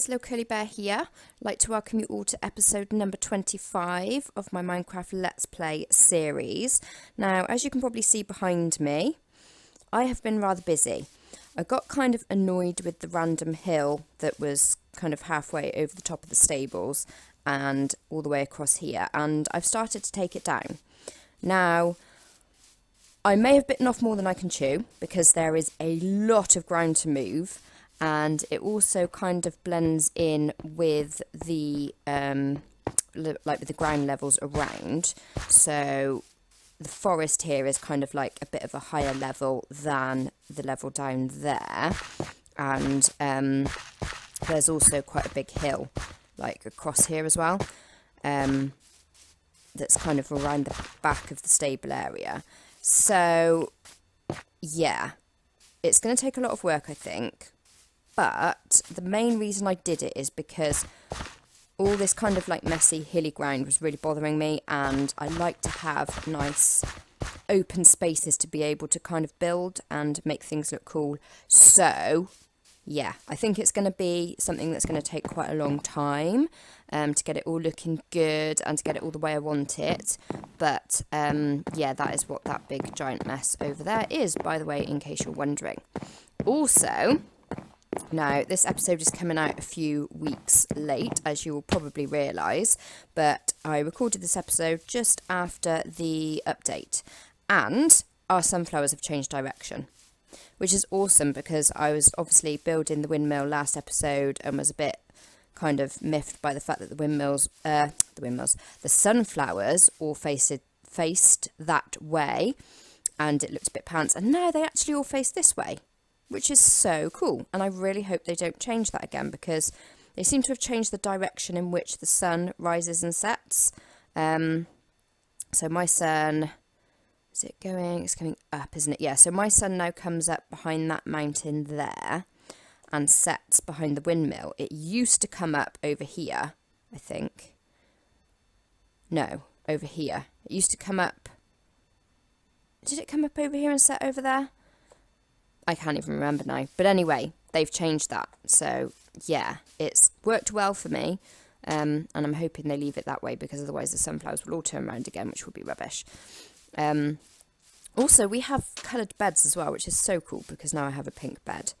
guys, Lilcurlybear here. I'd like to welcome you all to episode number 25 of my Minecraft Let's Play series. Now, as you can probably see behind me, I have been rather busy. I got kind of annoyed with the random hill that was kind of halfway over the top of the stables and all the way across here, and I've started to take it down. Now, I may have bitten off more than I can chew because there is a lot of ground to move. And it also kind of blends in with the with the ground levels around. So the forest here is kind of like a bit of a higher level than the level down there. And there's also quite a big hill like across here as well. That's kind of around the back of the stable area. So yeah, it's going to take a lot of work, I think. But the main reason I did it is because all this kind of like messy hilly ground was really bothering me, and I like to have nice open spaces to be able to kind of build and make things look cool. So yeah, I think it's going to be something that's going to take quite a long time to get it all looking good and to get it all the way I want it. But yeah, that is what that big giant mess over there is, by the way, in case you're wondering. Also, now, this episode is coming out a few weeks late, as you will probably realise, but I recorded this episode just after the update, and our sunflowers have changed direction, which is awesome because I was obviously building the windmill last episode and was a bit kind of miffed by the fact that the sunflowers all faced that way, and it looked a bit pants, and now they actually all face this way, which is so cool. And I really hope they don't change that again, because they seem to have changed the direction in which the sun rises and sets. So my sun, is it going? It's coming up, isn't it? Yeah, so my sun now comes up behind that mountain there and sets behind the windmill. It used to come up over here, I think. No, over here. It used to come up. Did it come up over here and set over there? I can't even remember now. But anyway, they've changed that. So, yeah, it's worked well for me. And I'm hoping they leave it that way, because otherwise the sunflowers will all turn around again, which would be rubbish. Also, we have coloured beds as well, which is so cool, because now I have a pink bed,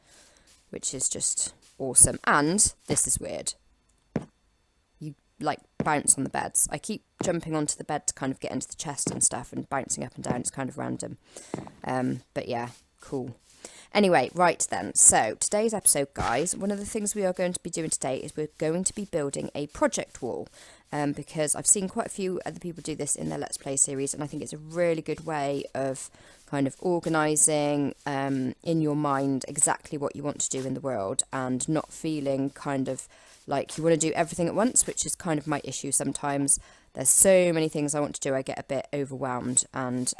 which is just awesome. And this is weird. You, like, bounce on the beds. I keep jumping onto the bed to kind of get into the chest and stuff and bouncing up and down. It's kind of random. But, yeah, cool. Anyway, right then, so today's episode, guys, one of the things we are going to be doing today is we're going to be building a project wall, because I've seen quite a few other people do this in their Let's Play series, and I think it's a really good way of kind of organising in your mind exactly what you want to do in the world, and not feeling kind of like you want to do everything at once, which is kind of my issue sometimes. There's so many things I want to do, I get a bit overwhelmed and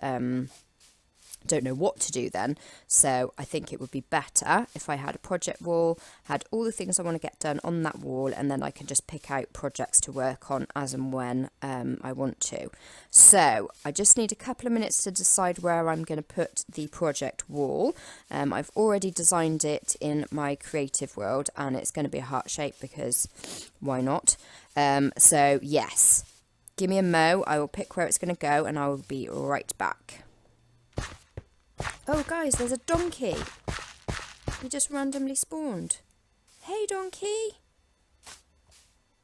don't know what to do then. So I think it would be better if I had a project wall, had all the things I want to get done on that wall, and then I can just pick out projects to work on as and when I want to. So I just need a couple of minutes to decide where I'm going to put the project wall. I've already designed it in my creative world, and it's going to be a heart shape because why not? So yes, give me a mo, I will pick where it's going to go, and I will be right back. Oh, guys, there's a donkey. He just randomly spawned. Hey, donkey.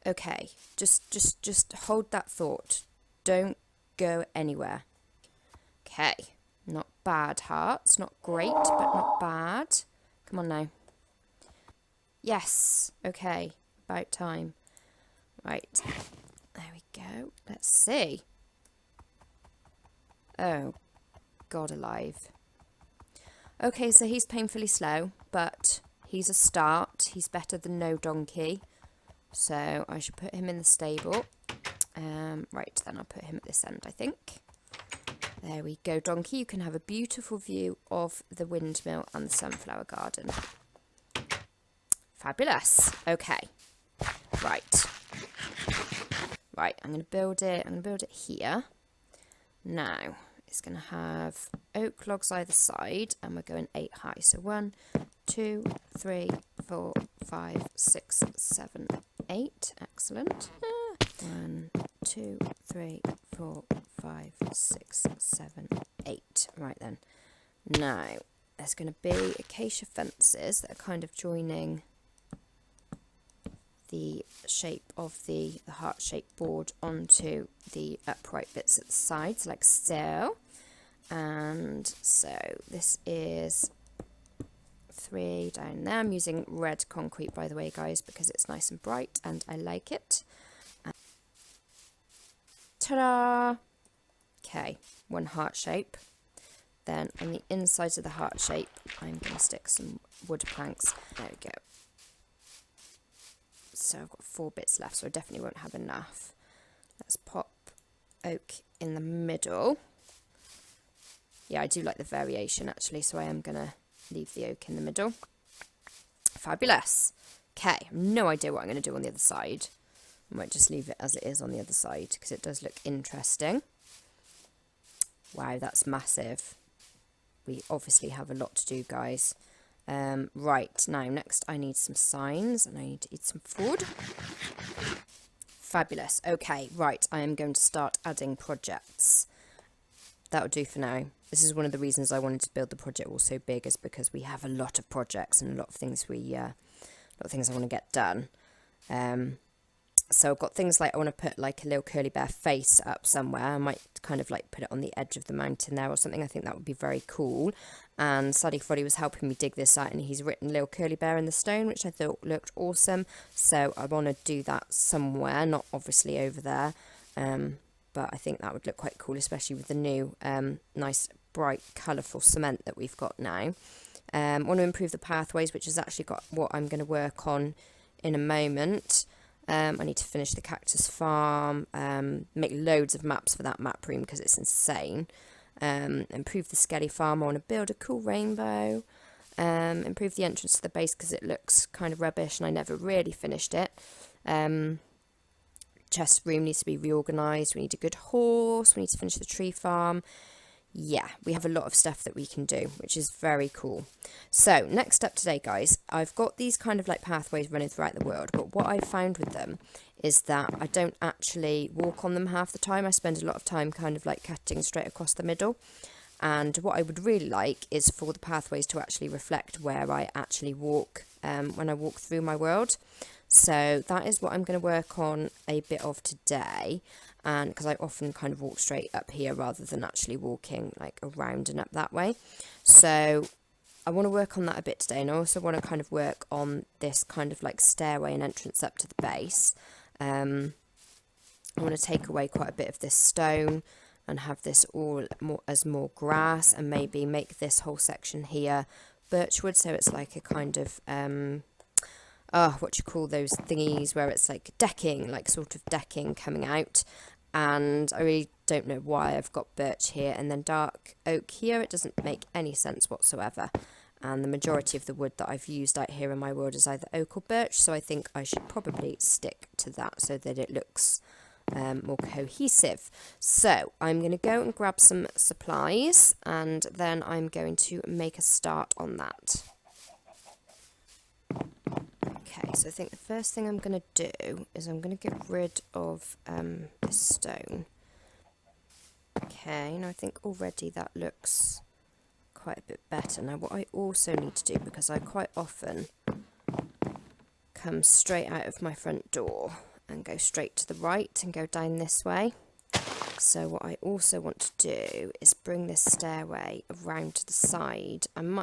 Okay, just hold that thought. Don't go anywhere. Okay, not bad, hearts. Not great, but not bad. Come on now. Yes, okay, about time. Right, there we go. Let's see. Oh, God alive. Okay, so he's painfully slow, but he's a start. He's better than no donkey. So I should put him in the stable. Right, then I'll put him at this end, I think. There we go, donkey. You can have a beautiful view of the windmill and the sunflower garden. Fabulous. Okay. Right. Right, I'm going to build it. I'm going to build it here. Now, it's going to have oak logs either side, and we're going 8 high. So 1, 2, 3, 4, 5, 6, 7, 8. Excellent. 1, 2, 3, 4, 5, 6, 7, 8. Right then. Now, there's going to be acacia fences that are kind of joining the shape of the heart-shaped board onto the upright bits at the sides, like so. And so this is 3 down there. I'm using red concrete, by the way, guys, because it's nice and bright and I like it. Ta-da! Okay, 1 heart shape. Then on the inside of the heart shape, I'm going to stick some wood planks. There we go. So I've got 4 bits left, so I definitely won't have enough. Let's pop oak in the middle. Yeah, I do like the variation actually, so I am going to leave the oak in the middle. Fabulous. Okay, I have no idea what I'm going to do on the other side. I might just leave it as it is on the other side because it does look interesting. Wow, that's massive. We obviously have a lot to do, guys. Right, now next I need some signs and I need to eat some food. Fabulous. Okay, right, I am going to start adding projects. That'll do for now. This is one of the reasons I wanted to build the project all so big, is because we have a lot of projects and a lot of things I want to get done. So I've got things like I want to put like a Lilcurlybear face up somewhere. I might kind of like put it on the edge of the mountain there or something. I think that would be very cool. And Sadie Froddy was helping me dig this out, and he's written Lilcurlybear in the stone, which I thought looked awesome. So I want to do that somewhere, not obviously over there. But I think that would look quite cool, especially with the new nice, bright, colourful cement that we've got now. Want to improve the pathways, which has actually got what I'm going to work on in a moment. I need to finish the cactus farm, make loads of maps for that map room because it's insane. Improve the skelly farm. I want to build a cool rainbow. Improve the entrance to the base because it looks kind of rubbish and I never really finished it. Chest room needs to be reorganised. We need a good horse. We need to finish the tree farm. Yeah, we have a lot of stuff that we can do, which is very cool. So next up today, guys, I've got these kind of like pathways running throughout the world, but what I've found with them is that I don't actually walk on them half the time. I spend a lot of time kind of like cutting straight across the middle. And what I would really like is for the pathways to actually reflect where I actually walk when I walk through my world. So that is what I'm going to work on a bit of today. And because I often kind of walk straight up here rather than actually walking like around and up that way. So I want to work on that a bit today, and I also want to kind of work on this kind of like stairway and entrance up to the base. I want to take away quite a bit of this stone and have this all more grass, and maybe make this whole section here birchwood, so it's like a kind of what you call those thingies where it's like decking, like sort of decking coming out. And I really don't know why I've got birch here and then dark oak here. It doesn't make any sense whatsoever. And the majority of the wood that I've used out here in my world is either oak or birch, so I think I should probably stick to that so that it looks more cohesive. So I'm going to go and grab some supplies, and then I'm going to make a start on that. Okay, so I think the first thing I'm going to do is I'm going to get rid of this stone. Okay, now I think already that looks quite a bit better. Now what I also need to do, because I quite often come straight out of my front door and go straight to the right and go down this way. So what I also want to do is bring this stairway around to the side. I'm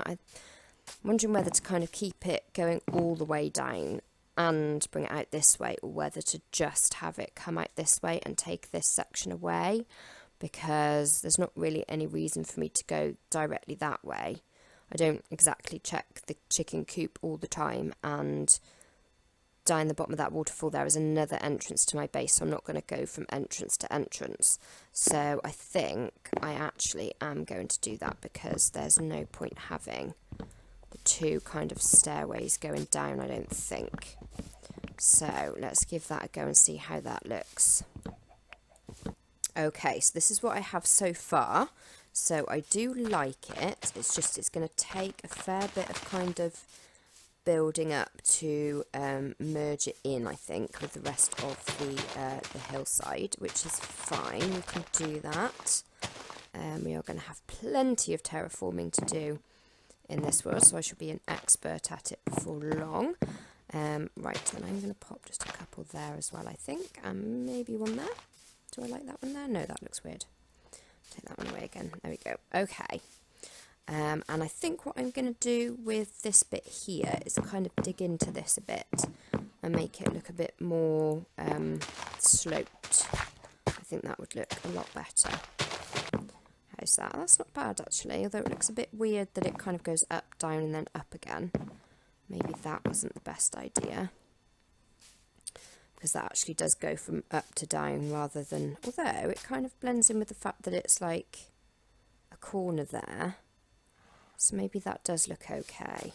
wondering whether to kind of keep it going all the way down and bring it out this way, or whether to just have it come out this way and take this section away, because there's not really any reason for me to go directly that way. I don't exactly check the chicken coop all the time, and down the bottom of that waterfall there is another entrance to my base, so I'm not going to go from entrance to entrance. So I think I actually am going to do that, because there's no point having the two kind of stairways going down, I don't think. So let's give that a go and see how that looks. Okay, so this is what I have so far. So I do like it. It's just, it's going to take a fair bit of kind of building up to merge it in, I think, with the rest of the hillside, which is fine. We can do that. We are going to have plenty of terraforming to do in this world, so I should be an expert at it before long. Right, then I'm going to pop just a couple there as well, I think, and maybe one there. Do I like that one there? No, that looks weird. Take that one away again. There we go. Okay. And I think what I'm going to do with this bit here is kind of dig into this a bit and make it look a bit more sloped. I think that would look a lot better. How's that? That's not bad actually, although it looks a bit weird that it kind of goes up, down and then up again. Maybe that wasn't the best idea, because that actually does go from up to down rather than, although it kind of blends in with the fact that it's like a corner there. So maybe that does look okay.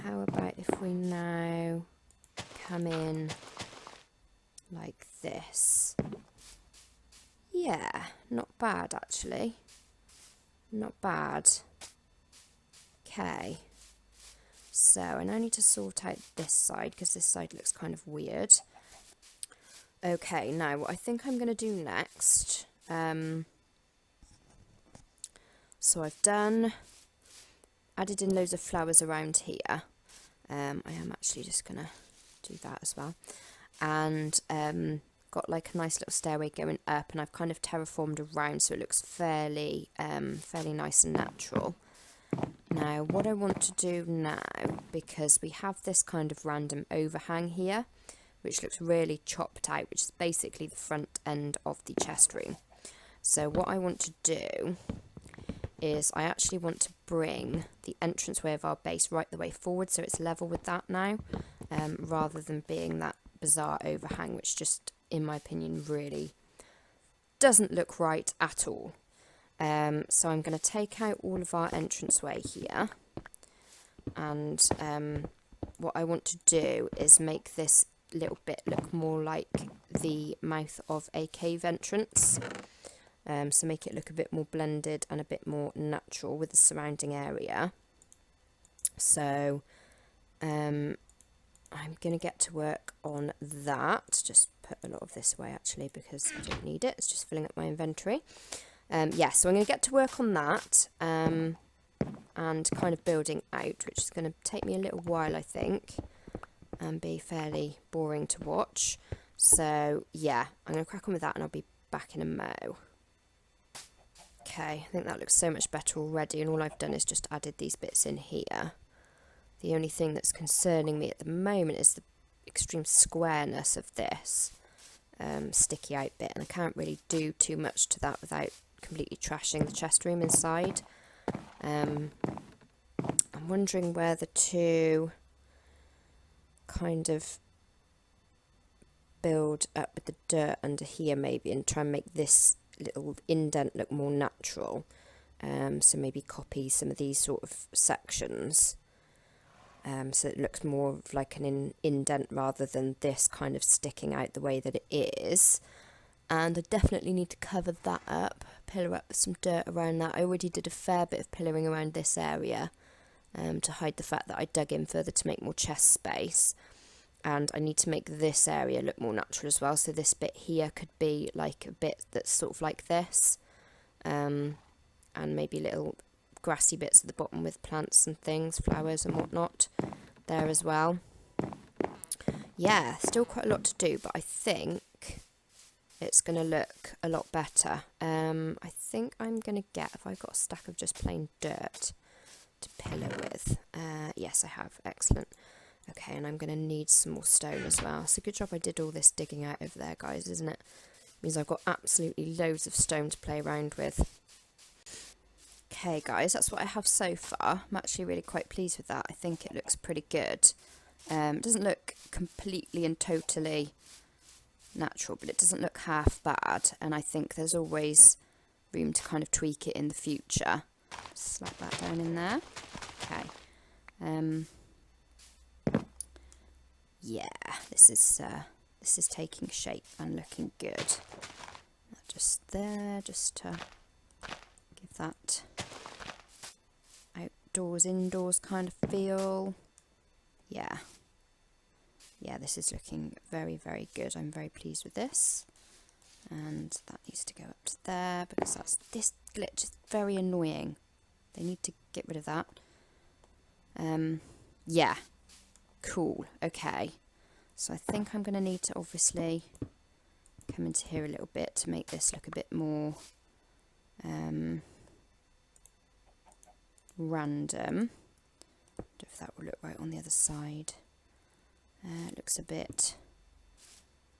How about if we now come in like this? Yeah, not bad actually. Not bad. Okay. So I now need to sort out this side because this side looks kind of weird. Okay, now what I think I'm going to do next... So I've added in loads of flowers around here. I am actually just going to do that as well. And got like a nice little stairway going up, and I've kind of terraformed around so it looks fairly nice and natural. Now what I want to do now, because we have this kind of random overhang here, which looks really chopped out, which is basically the front end of the chest room. So what I want to do is I actually want to bring the entranceway of our base right the way forward so it's level with that now, rather than being that bizarre overhang, which just, in my opinion, really doesn't look right at all. So I'm going to take out all of our entranceway here, and what I want to do is make this little bit look more like the mouth of a cave entrance. So make it look a bit more blended and a bit more natural with the surrounding area. So I'm going to get to work on that. Just put a lot of this away actually because I don't need it. It's just filling up my inventory. Yeah, so I'm going to get to work on that and kind of building out, which is going to take me a little while, I think, and be fairly boring to watch. So yeah, I'm going to crack on with that and I'll be back in a mo. Okay, I think that looks so much better already, and all I've done is just added these bits in here. The only thing that's concerning me at the moment is the extreme squareness of this sticky out bit, and I can't really do too much to that without completely trashing the chest room inside. I'm wondering where the two kind of build up with the dirt under here maybe, and try and make this little indent look more natural. So maybe copy some of these sort of sections, so it looks more of like an indent rather than this kind of sticking out the way that it is. And I definitely need to cover that up, pillar up with some dirt around that. I already did a fair bit of pillaring around this area to hide the fact that I dug in further to make more chest space. And I need to make this area look more natural as well. So this bit here could be like a bit that's sort of like this. And maybe little grassy bits at the bottom with plants and things, flowers and whatnot there as well. Yeah, still quite a lot to do, but I think it's going to look a lot better. I think I'm going to get, if I've got a stack of just plain dirt to pillar with. Yes, I have. Excellent. Okay, and I'm going to need some more stone as well. So good job I did all this digging out over there, guys, isn't it? Means I've got absolutely loads of stone to play around with. Okay, guys, that's what I have so far. I'm actually really quite pleased with that. I think it looks pretty good. It doesn't look completely and totally natural, but it doesn't look half bad. And I think there's always room to kind of tweak it in the future. Slap that down in there. Okay. Yeah, this is taking shape and looking good. That just there, just to give that out outdoors, indoors kind of feel. Yeah. Yeah, this is looking very, very good. I'm very pleased with this. And that needs to go up to there because this glitch is very annoying. They need to get rid of that. Yeah, cool. Okay, so I think I'm going to need to obviously come into here a little bit to make this look a bit more random. I don't know if that will look right on the other side. It looks a bit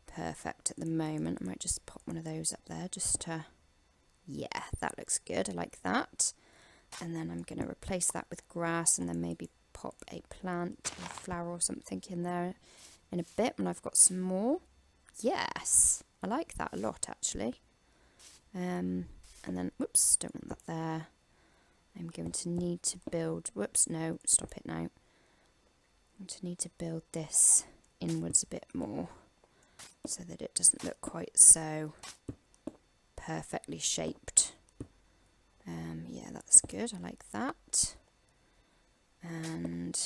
perfect at the moment. I might just pop one of those up there just to, yeah, that looks good. I like that. And then I'm going to replace that with grass and then maybe pop a plant or a flower or something in there in a bit when I've got some more. Yes, I like that a lot actually. And then, whoops, don't want that there. I'm going to need to build, whoops, no, stop it now. I'm going to need to build this inwards a bit more so that it doesn't look quite so perfectly shaped. Yeah, that's good. I like that. And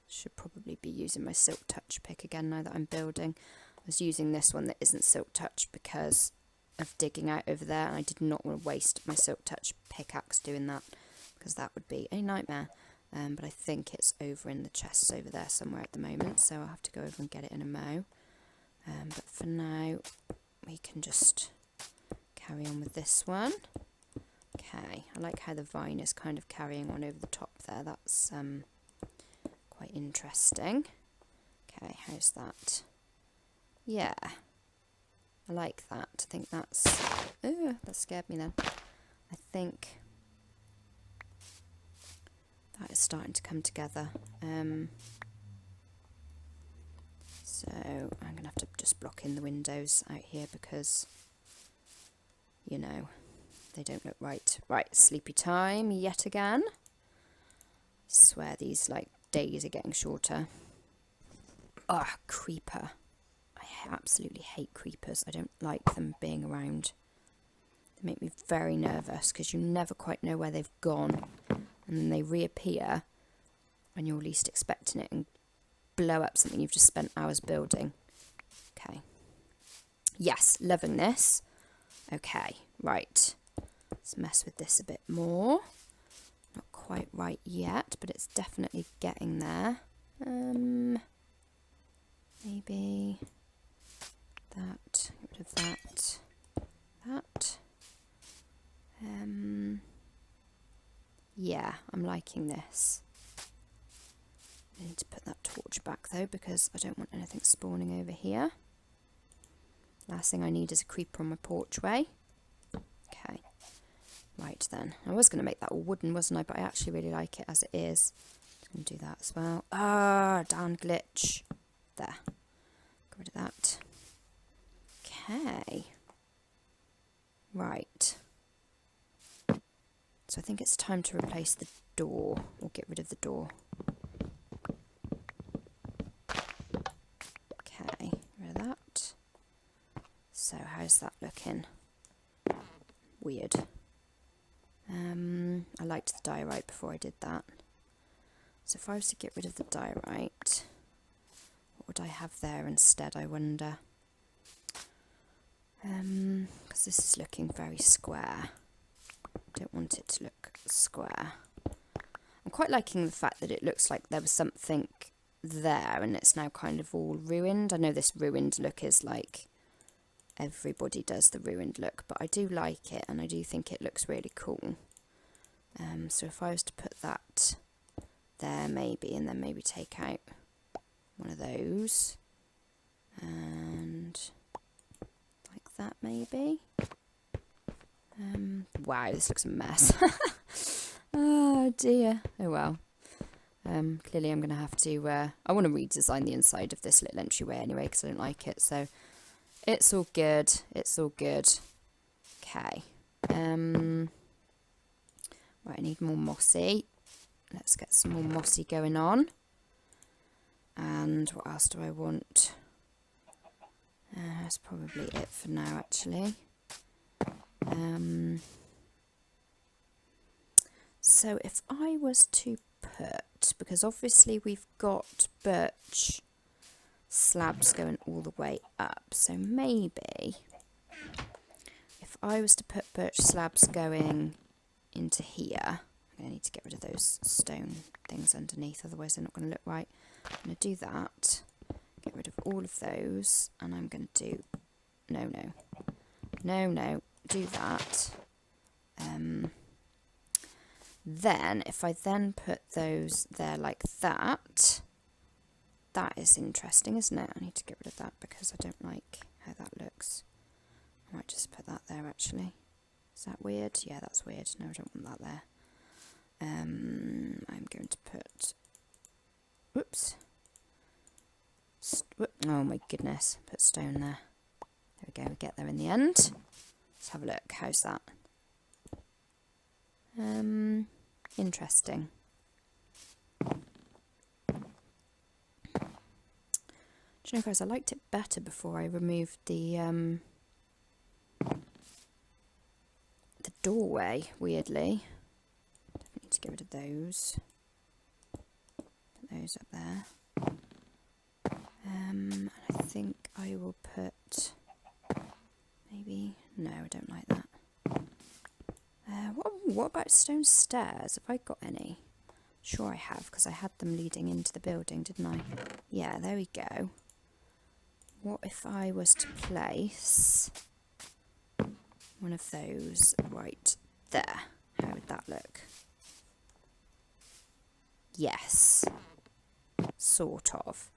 should probably be using my Silk Touch pick again now that I'm building. I was using this one that isn't Silk Touch because of digging out over there, and I did not want to waste my Silk Touch pickaxe doing that because that would be a nightmare. But I think it's over in the chests over there somewhere at the moment, so I'll have to go over and get it in a mo. But for now, we can just carry on with this one. Okay, I like how the vine is kind of carrying on over the top there. That's quite interesting. Okay, how's that? Yeah, I like that. I think that's... Oh, that scared me then. I think that is starting to come together. So I'm going to have to just block in the windows out here because, you know, they don't look right. Right, sleepy time yet again. I swear these like days are getting shorter. Ah, creeper. I absolutely hate creepers. I don't like them being around. They make me very nervous because you never quite know where they've gone, and then they reappear when you're least expecting it and blow up something you've just spent hours building. Okay. Yes, loving this. Okay, right. Let's mess with this a bit more. Not quite right yet, but it's definitely getting there. Maybe that, get rid of that, that. Yeah, I'm liking this. I need to put that torch back though because I don't want anything spawning over here. Last thing I need is a creeper on my porchway. Okay. Right then, I was going to make that all wooden, wasn't I? But I actually really like it as it is. I'm going to do that as well. Ah, down glitch. There. Get rid of that. Okay. Right. So I think it's time to replace the door, or get rid of the door. Okay, rid of that. So how's that looking? Weird. I liked the diorite before I did that. So if I was to get rid of the diorite, what would I have there instead, I wonder? Because this is looking very square. Don't want it to look square. I'm quite liking the fact that it looks like there was something there and it's now kind of all ruined. I know this ruined look is like everybody does the ruined look, but I do like it and I do think it looks really cool. So if I was to put that there maybe, and then maybe take out one of those and like that maybe. Wow, this looks a mess. Oh dear. Oh well. Clearly I'm going to have to, I want to redesign the inside of this little entryway anyway because I don't like it, so it's all good, it's all good. Okay. Right, I need more mossy. Let's get some more mossy going on. And what else do I want? That's probably it for now actually. So if I was to put, because obviously we've got birch slabs going all the way up, so maybe if I was to put birch slabs going into here, I'm going to need to get rid of those stone things underneath, otherwise they're not going to look right. I'm going to do that, get rid of all of those, and I'm going to do, no, do that. Then, if I then put those there like that, that is interesting, isn't it? I need to get rid of that because I don't like how that looks. I might just put that there, actually. Is that weird? Yeah, that's weird. No, I don't want that there. I'm going to put... Whoops. Oh, my goodness. Put stone there. There we go. We get there in the end. Let's have a look. How's that? Interesting. Do you know, guys, I liked it better before I removed the doorway, weirdly. Definitely need to get rid of those. Put those up there. And I think I will put... Maybe... No, I don't like that. What about stone stairs? Have I got any? Sure I have, because I had them leading into the building, didn't I? Yeah, there we go. What if I was to place one of those right there? How would that look? Yes. Sort of.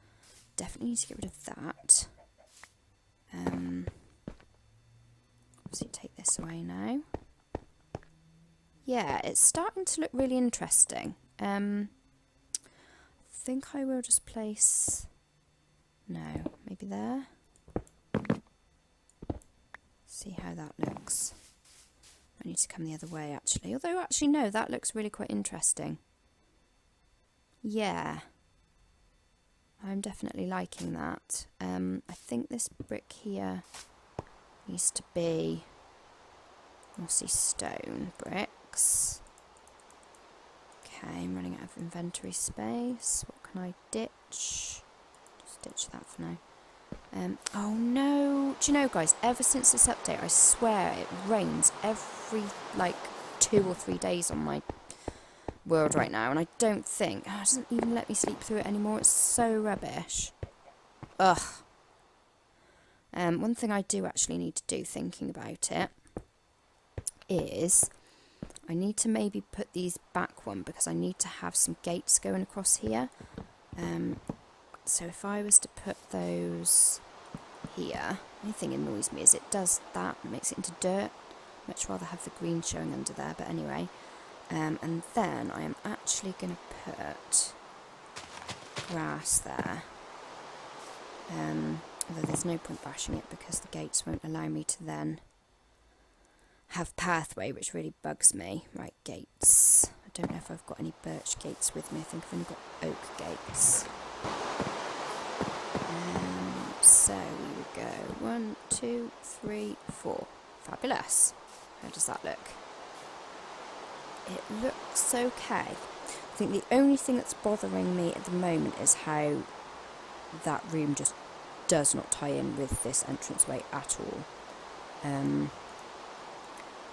Definitely need to get rid of that. Obviously take this away now. Yeah, it's starting to look really interesting. I think I will just place... No, maybe there. See how that looks. I need to come the other way, actually. Although, actually, no, that looks really quite interesting. Yeah. I'm definitely liking that. I think this brick here needs to be mossy stone bricks. Okay, I'm running out of inventory space. What can I ditch? Just ditch that for now. Oh no! Do you know, guys, ever since this update, I swear it rains every, like, 2 or 3 days on my world right now, and I don't think... Oh, it doesn't even let me sleep through it anymore. It's so rubbish. Ugh. One thing I do actually need to do, thinking about it, is I need to maybe put these back one, because I need to have some gates going across here. So if I was to put those here, the only thing that annoys me is it does that, makes it into dirt. Much rather have the green showing under there, but anyway. And then I am actually going to put grass there. Although there's no point bashing it because the gates won't allow me to then have pathway, which really bugs me. Right, gates. I don't know if I've got any birch gates with me. I think I've only got oak gates. So we would go 1, 2, 3, 4. Fabulous. How does that look? It looks okay. I think the only thing that's bothering me at the moment is how that room just does not tie in with this entranceway at all.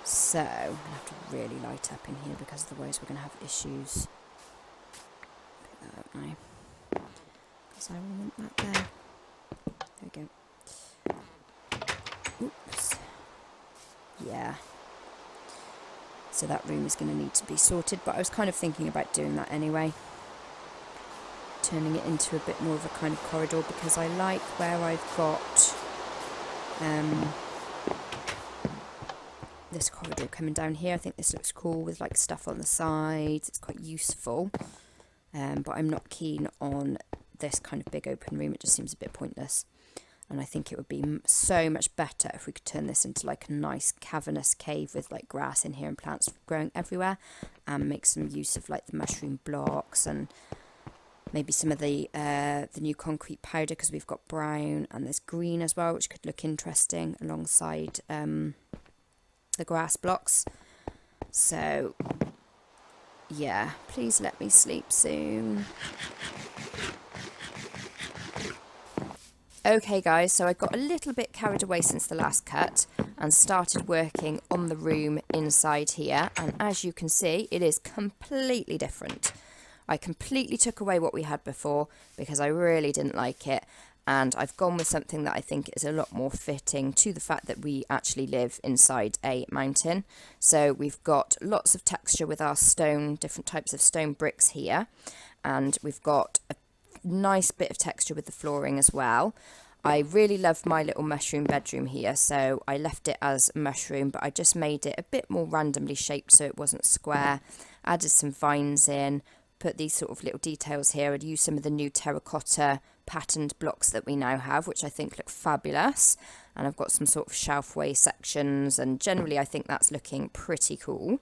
So I'm going to have to really light up in here, because otherwise we're going to have issues. Pick that up now, because I will want that there. There we go. Oops. Yeah. So that room is going to need to be sorted, but I was kind of thinking about doing that anyway. Turning it into a bit more of a kind of corridor, because I like where I've got this corridor coming down here. I think this looks cool with like stuff on the sides. It's quite useful. But I'm not keen on this kind of big open room. It just seems a bit pointless. And I think it would be so much better if we could turn this into like a nice cavernous cave with like grass in here and plants growing everywhere, and make some use of like the mushroom blocks and maybe some of the new concrete powder, because we've got brown and there's green as well, which could look interesting alongside the grass blocks. So yeah, please let me sleep soon. Okay guys, so I got a little bit carried away since the last cut and started working on the room inside here, and as you can see, it is completely different. I completely took away what we had before because I really didn't like it, and I've gone with something that I think is a lot more fitting to the fact that we actually live inside a mountain. So we've got lots of texture with our stone, different types of stone bricks here, and we've got a nice bit of texture with the flooring as well. I really love my little mushroom bedroom here, so I left it as mushroom, but I just made it a bit more randomly shaped so it wasn't square. Added some vines in, put these sort of little details here. I'd use some of the new terracotta patterned blocks that we now have, which I think look fabulous. And I've got some sort of shelfway sections, and generally I think that's looking pretty cool.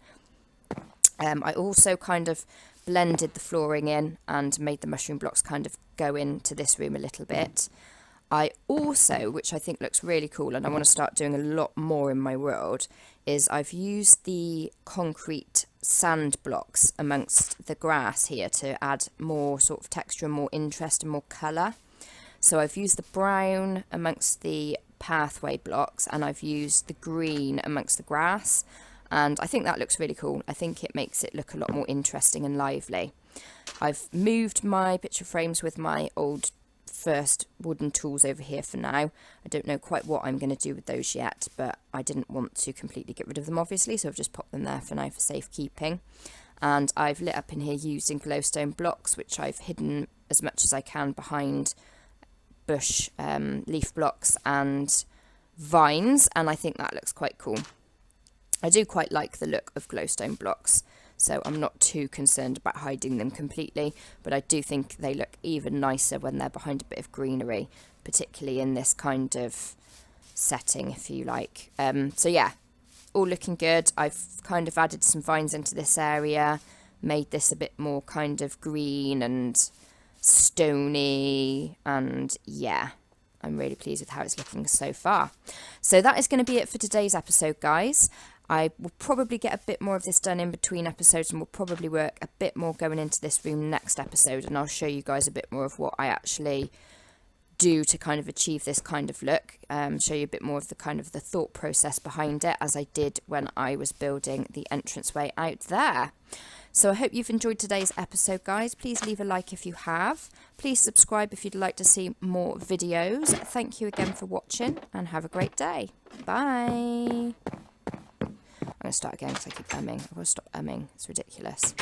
I also kind of blended the flooring in and made the mushroom blocks kind of go into this room a little bit. I also, which I think looks really cool and I want to start doing a lot more in my world, is I've used the concrete sand blocks amongst the grass here to add more sort of texture and more interest and more colour. So I've used the brown amongst the pathway blocks and I've used the green amongst the grass. And I think that looks really cool. I think it makes it look a lot more interesting and lively. I've moved my picture frames with my old first wooden tools over here for now. I don't know quite what I'm going to do with those yet, but I didn't want to completely get rid of them obviously, so I've just popped them there for now for safekeeping. And I've lit up in here using glowstone blocks, which I've hidden as much as I can behind bush leaf blocks and vines, and I think that looks quite cool. I do quite like the look of glowstone blocks, so I'm not too concerned about hiding them completely, but I do think they look even nicer when they're behind a bit of greenery, particularly in this kind of setting, if you like. So yeah, all looking good. I've kind of added some vines into this area, made this a bit more kind of green and stony, and yeah, I'm really pleased with how it's looking so far. So that is going to be it for today's episode, guys. I will probably get a bit more of this done in between episodes, and we'll probably work a bit more going into this room next episode, and I'll show you guys a bit more of what I actually do to kind of achieve this kind of look, show you a bit more of the kind of the thought process behind it, as I did when I was building the entranceway out there. So I hope you've enjoyed today's episode, guys. Please leave a like if you have. Please subscribe if you'd like to see more videos. Thank you again for watching, and have a great day. Bye. I'm going to start again because I keep umming. I've got to stop umming. It's ridiculous.